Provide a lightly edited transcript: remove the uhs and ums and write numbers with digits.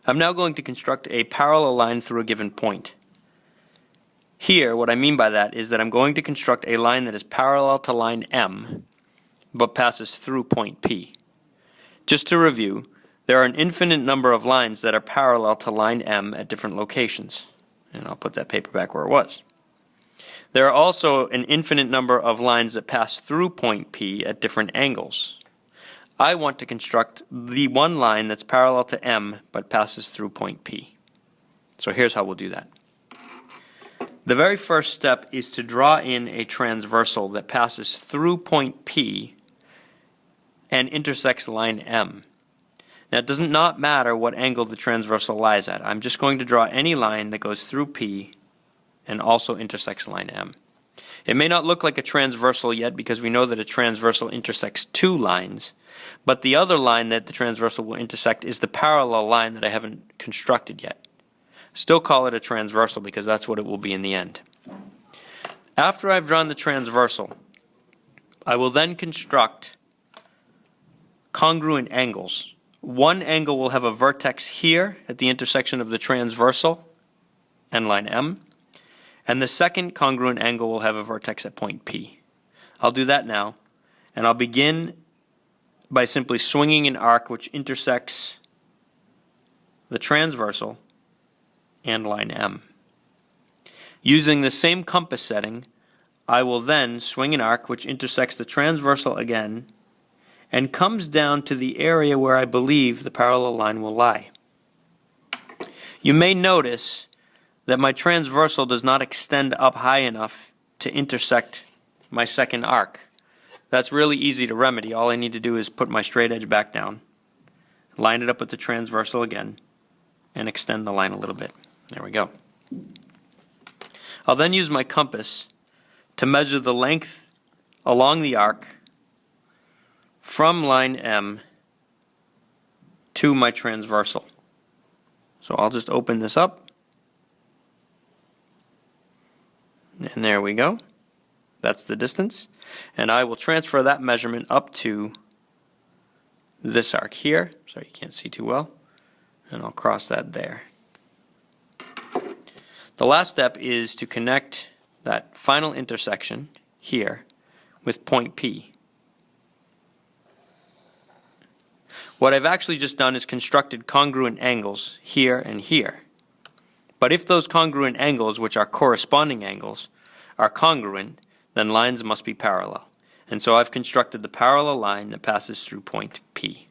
I'm now going to construct a parallel line through a given point. Here, what I mean by that is that I'm going to construct a line that is parallel to line M, but passes through point P. Just to review, there are an infinite number of lines that are parallel to line M at different locations. And I'll put that paper back where it was. There are also an infinite number of lines that pass through point P at different angles. I want to construct the one line that's parallel to M but passes through point P. So here's how we'll do that. The very first step is to draw in a transversal that passes through point P and intersects line M. Now it does not matter what angle the transversal lies at. I'm just going to draw any line that goes through P and also intersects line M. It may not look like a transversal yet because we know that a transversal intersects two lines, but the other line that the transversal will intersect is the parallel line that I haven't constructed yet. Still call it a transversal because that's what it will be in the end. After I've drawn the transversal, I will then construct congruent angles. One angle will have a vertex here at the intersection of the transversal and line M, and the second congruent angle will have a vertex at point P. I'll do that now, and I'll begin by simply swinging an arc which intersects the transversal and line M. Using the same compass setting, I will then swing an arc which intersects the transversal again and comes down to the area where I believe the parallel line will lie. You may notice that my transversal does not extend up high enough to intersect my second arc. That's really easy to remedy. All I need to do is put my straight edge back down, line it up with the transversal again, and extend the line a little bit. There we go. I'll then use my compass to measure the length along the arc from line M to my transversal. So I'll just open this up. And there we go. That's the distance. And I will transfer that measurement up to this arc here. Sorry, you can't see too well. And I'll cross that there. The last step is to connect that final intersection here with point P. What I've actually just done is constructed congruent angles here and here. But if those congruent angles, which are corresponding angles, are congruent, then lines must be parallel. And so I've constructed the parallel line that passes through point P.